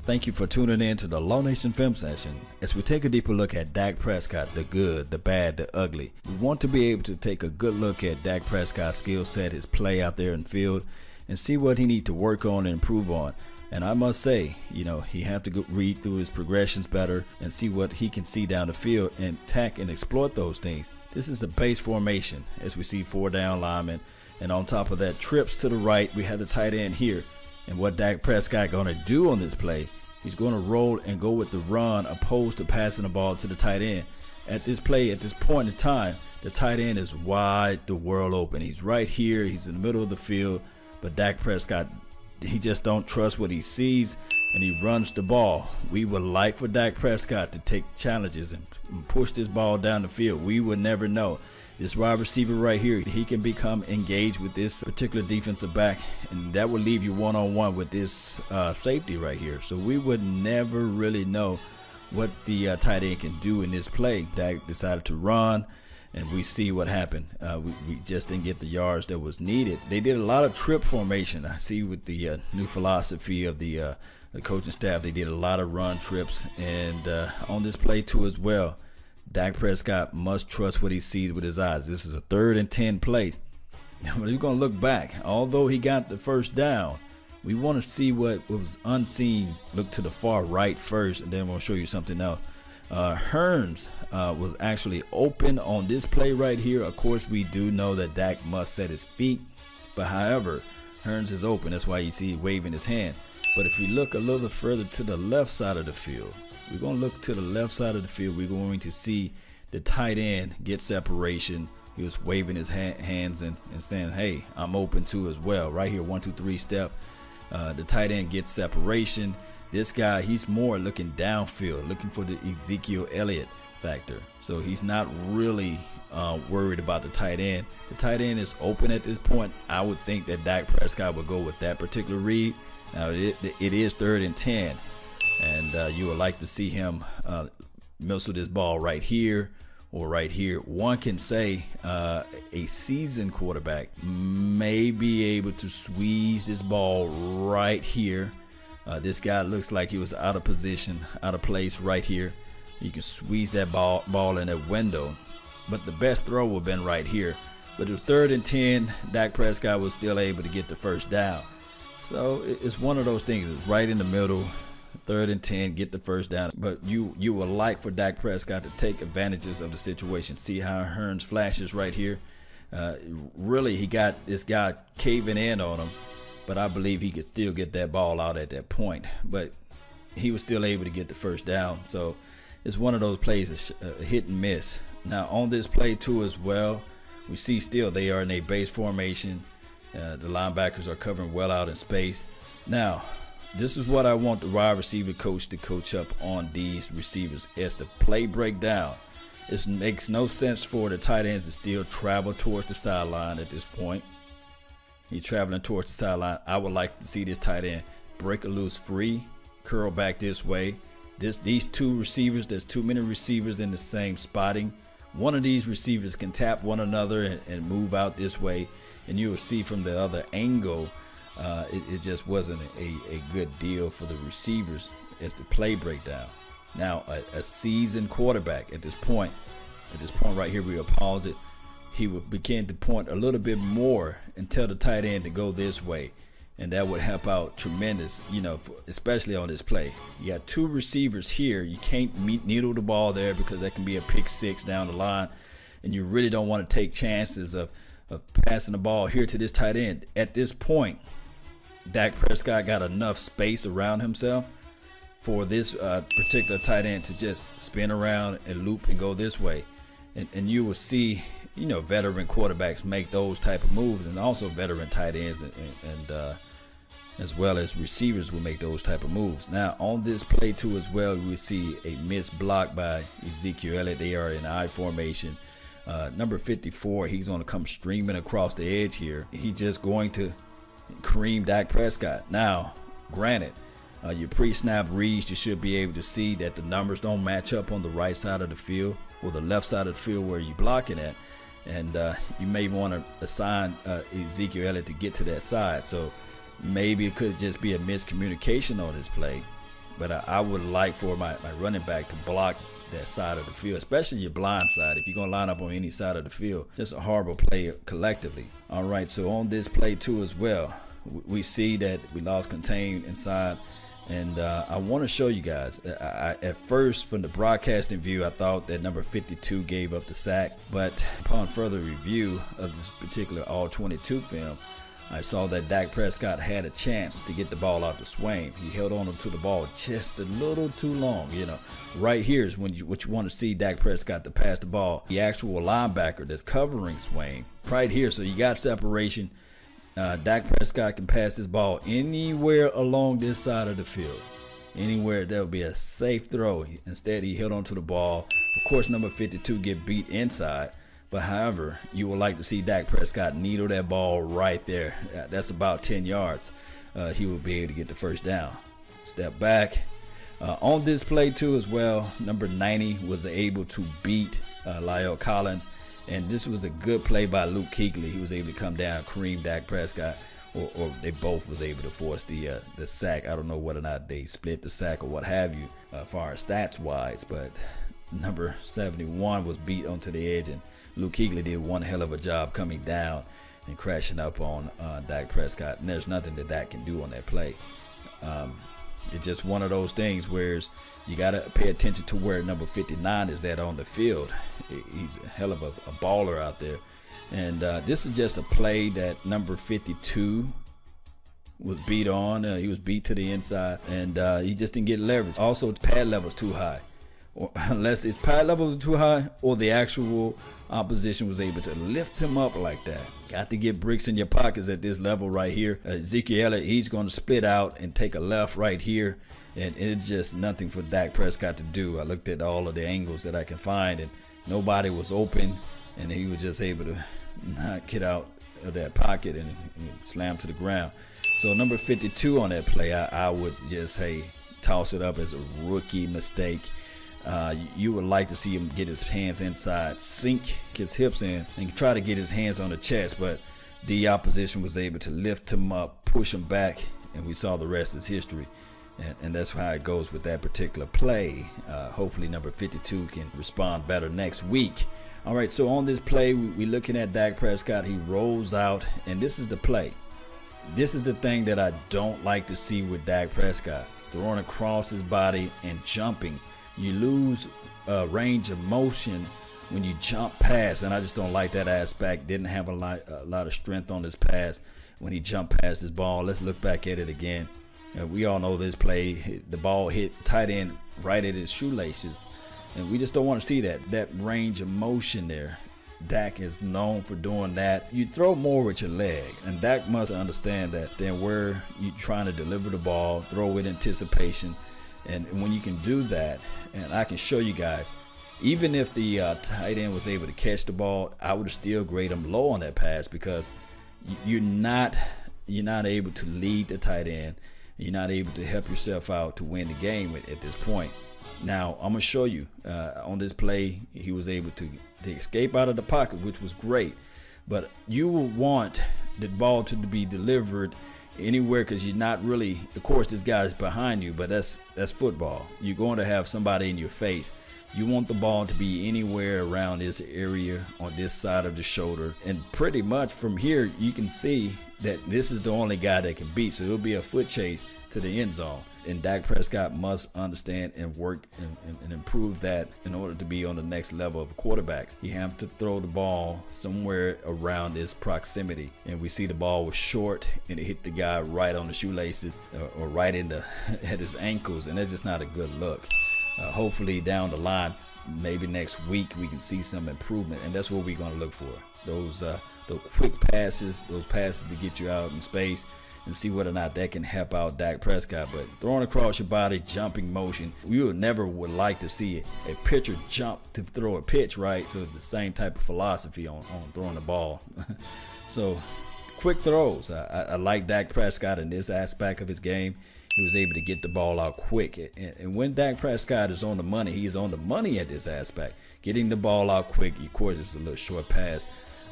Thank you for tuning in to the Law Nation Film Session. As we take a deeper look at Dak Prescott, the good, the bad, the ugly, we want to be able to take a good look at Dak Prescott's skill set, his play out there in the field, and see what he needs to work on and improve on. And I must say, he have to go read through his progressions better and see what he can see down the field and attack and exploit those things. This is a base formation, as we see 4 down linemen, and on top of that, trips to the right, we have the tight end here. And what Dak Prescott going to do on this play, he's going to roll and go with the run opposed to passing the ball to the tight end. At this play, at this point in time, the tight end is wide the world open. He's right here. He's in the middle of the field. But Dak Prescott, he just don't trust what he sees, and he runs the ball. We would like for Dak Prescott to take challenges and push this ball down the field. We would never know. This wide receiver right here, he can become engaged with this particular defensive back, and that would leave you one-on-one with this safety right here. So we would never really know what the tight end can do in this play. Dak decided to run, and we see what happened. We just didn't get the yards that was needed. They did a lot of trip formation. I see with the new philosophy of the coaching staff, they did a lot of run trips, and on this play too as well. Dak Prescott must trust what he sees with his eyes. This is a 3rd and 10 play. But he's going to look back. Although he got the first down, we want to see what was unseen. Look to the far right first, and then we'll show you something else. Hearns was actually open on this play right here. Of course, we do know that Dak must set his feet. But however, Hearns is open. That's why you see waving his hand. But if we look a little further to the left side of the field, we're going to look to the left side of the field. We're going to see the tight end get separation. He was waving his hands and saying, hey, I'm open too as well. Right here, 1, 2, 3 step. The tight end gets separation. This guy, he's more looking downfield, looking for the Ezekiel Elliott factor. So he's not really worried about the tight end. The tight end is open at this point. I would think that Dak Prescott would go with that particular read. Now, it is 3rd and 10. And you would like to see him missile this ball right here or right here. One can say a seasoned quarterback may be able to squeeze this ball right here. This guy looks like he was out of position, out of place right here. You can squeeze that ball in that window. But the best throw would have been right here. But it was 3rd and 10. Dak Prescott was still able to get the first down. So it's one of those things. It's right in the middle. 3rd and 10, get the first down. But you would like for Dak Prescott to take advantages of the situation. See how Hearns flashes right here. Really, he got this guy caving in on him, but I believe he could still get that ball out at that point. But he was still able to get the first down. So it's one of those plays, a hit and miss. Now on this play too as well, we see still they are in a base formation. The linebackers are covering well out in space. Now, this is what I want the wide receiver coach to coach up on these receivers. As the play breakdown, it makes no sense for the tight ends to still travel towards the sideline at this point. He's traveling towards the sideline. I would like to see this tight end break a loose free, curl back this way. These 2 receivers, there's too many receivers in the same spotting. One of these receivers can tap one another and move out this way, and you will see from the other angle, it just wasn't a good deal for the receivers as the play breakdown. Now, a seasoned quarterback at this point right here, we will pause it. He would begin to point a little bit more and tell the tight end to go this way, and that would help out tremendous, especially on this play. You got 2 receivers here. You can't needle the ball there because that can be a pick 6 down the line, and you really don't want to take chances of passing the ball here to this tight end. At this point, Dak Prescott got enough space around himself for this particular tight end to just spin around and loop and go this way. And you will see, veteran quarterbacks make those type of moves, and also veteran tight ends and as well as receivers will make those type of moves. Now on this play too as well, we see a missed block by Ezekiel Elliott. They are in I formation. Number 54, he's going to come streaming across the edge here. He's just going to cream Dak Prescott. Now, granted, your pre-snap reads, you should be able to see that the numbers don't match up on the right side of the field or the left side of the field where you're blocking at. And you may want to assign Ezekiel Elliott to get to that side. So maybe it could just be a miscommunication on this play. but I would like for my running back to block that side of the field, especially your blind side. If you're going to line up on any side of the field, just a horrible play collectively. All right, so on this play too as well, we see that we lost contain inside. And I want to show you guys, at first from the broadcasting view, I thought that number 52 gave up the sack. But upon further review of this particular all-22 film, I saw that Dak Prescott had a chance to get the ball out to Swain. He held on to the ball just a little too long. You know, right here is when what you want to see Dak Prescott to pass the ball. The actual linebacker that's covering Swain right here. So you got separation. Dak Prescott can pass this ball anywhere along this side of the field. Anywhere there will be a safe throw. Instead, he held onto the ball. Of course, number 52 get beat inside. But however, you would like to see Dak Prescott needle that ball right there. That's about 10 yards. He will be able to get the first down. Step back. On this play too as well, number 90 was able to beat La'el Collins. And this was a good play by Luke Kuechly. He was able to come down, cream Dak Prescott, or they both was able to force the sack. I don't know whether or not they split the sack or what have you, as far as stats wise. But number 71 was beat onto the edge, and Luke Kuechly did one hell of a job coming down and crashing up on Dak Prescott. And there's nothing that Dak can do on that play. It's just one of those things where you got to pay attention to where number 59 is at on the field. He's a hell of a baller out there. And this is just a play that number 52 was beat on. He was beat to the inside, and he just didn't get leverage. Also, pad level's too high. Or unless his pad level was too high, or the actual opposition was able to lift him up like that. Got to get bricks in your pockets at this level right here. Ezekiel Elliott, he's going to split out and take a left right here, and it's just nothing for Dak Prescott to do. I looked at all of the angles that I can find, and nobody was open, and he was just able to not get out of that pocket and slam to the ground. So number 52 on that play, I would just toss it up as a rookie mistake. You would like to see him get his hands inside, sink his hips in, and try to get his hands on the chest, but the opposition was able to lift him up, push him back, and we saw the rest is history. And that's how it goes with that particular play. Hopefully number 52 can respond better next week. All right, so on this play, we're looking at Dak Prescott. He rolls out, and this is the play. This is the thing that I don't like to see with Dak Prescott. Throwing across his body and jumping. You lose range of motion when you jump past, and I just don't like that aspect. Didn't have a lot of strength on this pass when he jumped past his ball. Let's look back at it again. We all know this play. The ball hit tight end right at his shoelaces, and we just don't want to see that range of motion there. Dak is known for doing that. You throw more with your leg, and Dak must understand that. Then where you're trying to deliver the ball, throw with anticipation. And when you can do that, and I can show you guys, even if the tight end was able to catch the ball, I would still grade him low on that pass, because you're not able to lead the tight end. You're not able to help yourself out to win the game at this point. Now, I'm going to show you on this play, he was able to escape out of the pocket, which was great. But you will want the ball to be delivered anywhere, because you're not really, of course this guy's behind you, but that's football. You're going to have somebody in your face. You want the ball to be anywhere around this area on this side of the shoulder, and pretty much from here you can see that this is the only guy that can beat. So it'll be a foot chase to the end zone, and Dak Prescott must understand and work and improve that in order to be on the next level of quarterbacks. You have to throw the ball somewhere around this proximity, and we see the ball was short and it hit the guy right on the shoelaces or right in at his ankles, and that's just not a good look. Hopefully down the line, maybe next week, we can see some improvement, and that's what we're going to look for. Those quick passes, those passes to get you out in space, and see whether or not that can help out Dak Prescott. But throwing across your body, jumping motion, we would never like to see a pitcher jump to throw a pitch, right? So the same type of philosophy on throwing the ball. So quick throws. I like Dak Prescott in this aspect of his game. He was able to get the ball out quick. And when Dak Prescott is on the money, he's on the money at this aspect. Getting the ball out quick. Of course, it's a little short pass,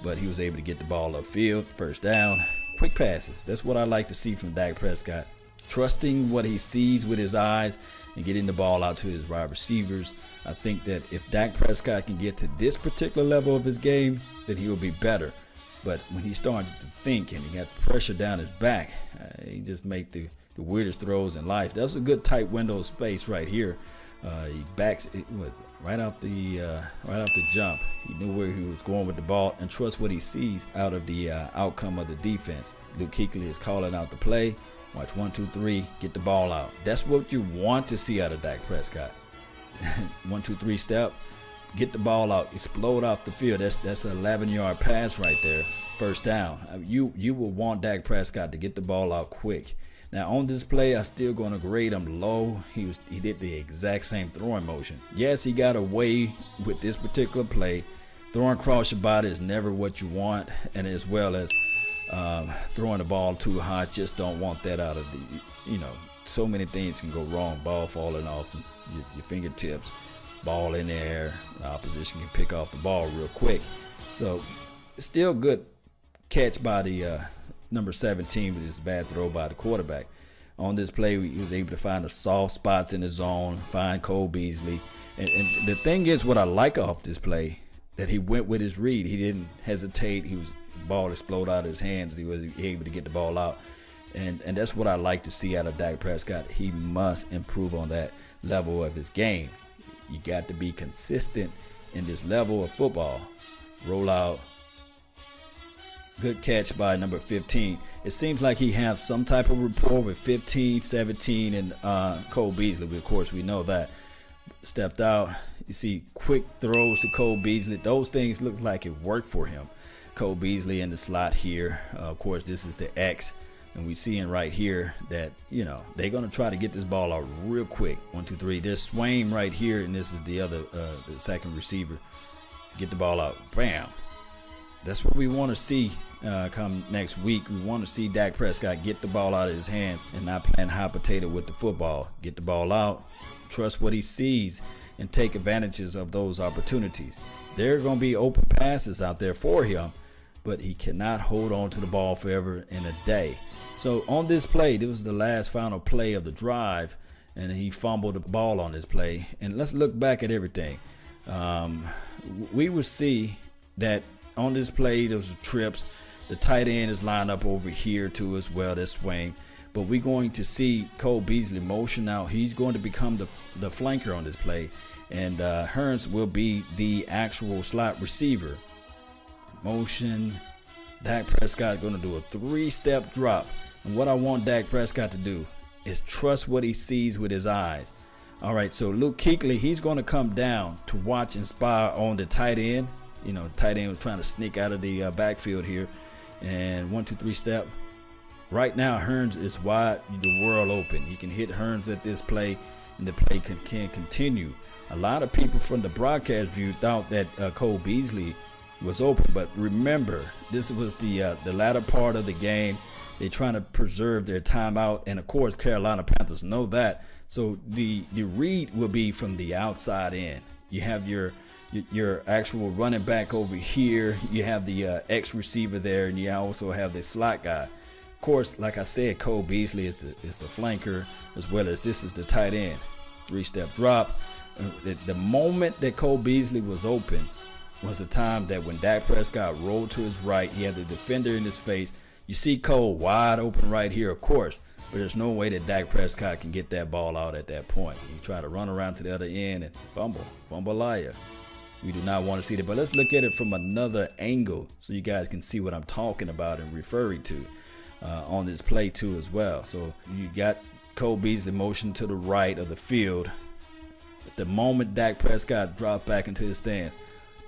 but he was able to get the ball upfield, first down. Quick passes. That's what I like to see from Dak Prescott. trusting what he sees with his eyes and getting the ball out to his wide receivers. I think that if Dak Prescott can get to this particular level of his game, then he will be better. But when he started to think and he got pressure down his back, he just make the weirdest throws in life. That's a good tight window of space right here. He backs it right off the jump. He knew where he was going with the ball and trust what he sees out of the outcome of the defense. Luke Kuechly is calling out the play. Watch 1, 2, 3, get the ball out. That's what you want to see out of Dak Prescott. 1, 2, 3 step, get the ball out, explode off the field. That's an 11-yard pass right there, first down. You will want Dak Prescott to get the ball out quick. Now on this play, I'm still going to grade him low. He did the exact same throwing motion. Yes, he got away with this particular play. Throwing across your body is never what you want, and as well as throwing the ball too high. Just don't want that out of the, so many things can go wrong. Ball falling off your fingertips, ball in the air, the opposition can pick off the ball real quick. So still good catch by the number 17 with his bad throw by the quarterback. On this play, he was able to find the soft spots in the zone, find Cole Beasley. And the thing is, what I like off this play, that he went with his read. He didn't hesitate. The ball exploded out of his hands. He was able to get the ball out. And that's what I like to see out of Dak Prescott. He must improve on that level of his game. You got to be consistent in this level of football. Roll out. Good catch by number 15. It seems like he has some type of rapport with 15, 17, and Cole Beasley. Of course, we know that. Stepped out. You see quick throws to Cole Beasley. Those things look like it worked for him. Cole Beasley in the slot here. Of course, this is the X. And we seeing right here that, they're going to try to get this ball out real quick. 1, 2, 3. There's Swain right here, and this is the other, the second receiver. Get the ball out. Bam. That's what we want to see come next week. We want to see Dak Prescott get the ball out of his hands and not playing hot potato with the football. Get the ball out, trust what he sees, and take advantages of those opportunities. There are going to be open passes out there for him, but he cannot hold on to the ball forever in a day. So on this play, this was the last final play of the drive, and he fumbled the ball on this play. And let's look back at everything. We will see that on this play, those trips. The tight end is lined up over here too as well, this swing. But we're going to see Cole Beasley motion now. He's going to become the flanker on this play. And Hearns will be the actual slot receiver. Motion. Dak Prescott going to do a 3-step drop. And what I want Dak Prescott to do is trust what he sees with his eyes. All right, so Luke Kuechly, he's going to come down to watch and spy on the tight end. Tight end was trying to sneak out of the backfield here. And 1, 2, 3 step. Right now, Hearns is wide, the world open. He can hit Hearns at this play, and the play can continue. A lot of people from the broadcast view thought that Cole Beasley was open, but remember, this was the latter part of the game. They're trying to preserve their timeout, and of course, Carolina Panthers know that. So the read will be from the outside in. You have your actual running back over here. You have the X receiver there, and you also have the slot guy. Of course, like I said, Cole Beasley is the flanker, as well as this is the tight end. 3-step drop. The moment that Cole Beasley was open was the time that when Dak Prescott rolled to his right, he had the defender in his face. You see Cole wide open right here, of course, but there's no way that Dak Prescott can get that ball out at that point. He try to run around to the other end and fumble liar. We do not want to see that, but let's look at it from another angle so you guys can see what I'm talking about and referring to on this play too as well. So you got Cole Beasley motion to the right of the field. At the moment Dak Prescott dropped back into his stance,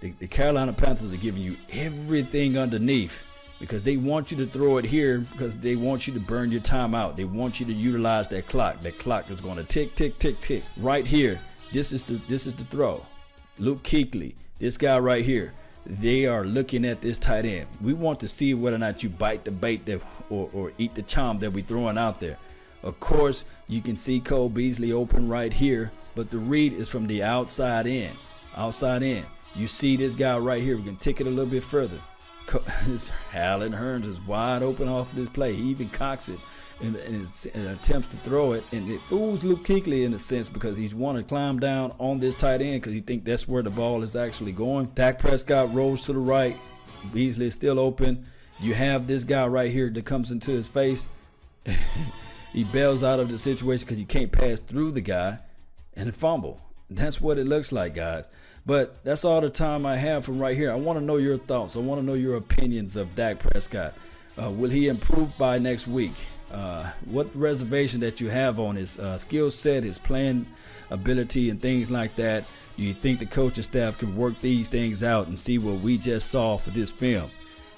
the Carolina Panthers are giving you everything underneath because they want you to throw it here because they want you to burn your time out. They want you to utilize that clock. That clock is going to tick, tick, tick, tick. Right here, this is the throw. Luke Kuechly, this guy right here, they are looking at this tight end. We want to see whether or not you bite the bait or eat the chomp that we're throwing out there. Of course, you can see Cole Beasley open right here, but the read is from the outside in. Outside in. You see this guy right here. We can tick it a little bit further. Alan Hearns is wide open off of this play. He even cocks it in his attempts to throw it, and it fools Luke Kuechly in a sense because he's want to climb down on this tight end because he think that's where the ball is actually going. Dak Prescott rolls to the right. Beasley is still open. You have this guy right here that comes into his face. He bails out of the situation because he can't pass through the guy and fumble. That's what it looks like, guys. But that's all the time I have from right here. I want to know your thoughts. I want to know your opinions of Dak Prescott. Will he improve by next week? What reservation that you have on his skill set, his playing ability, and things like that? Do you think the coaching staff can work these things out and see what we just saw for this film?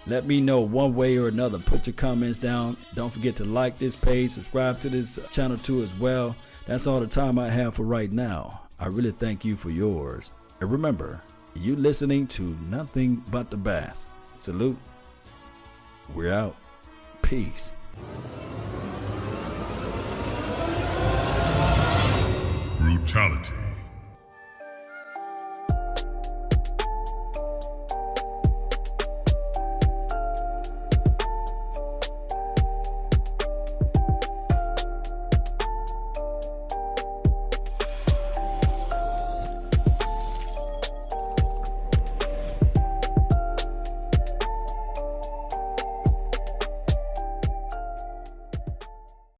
Let me know one way or another. Put your comments down. Don't forget to like this page, subscribe to this channel too as well. That's all the time I have for right now. I really thank you for yours. And remember, you listening to nothing but the best. Salute. We're out. Peace. Brutality.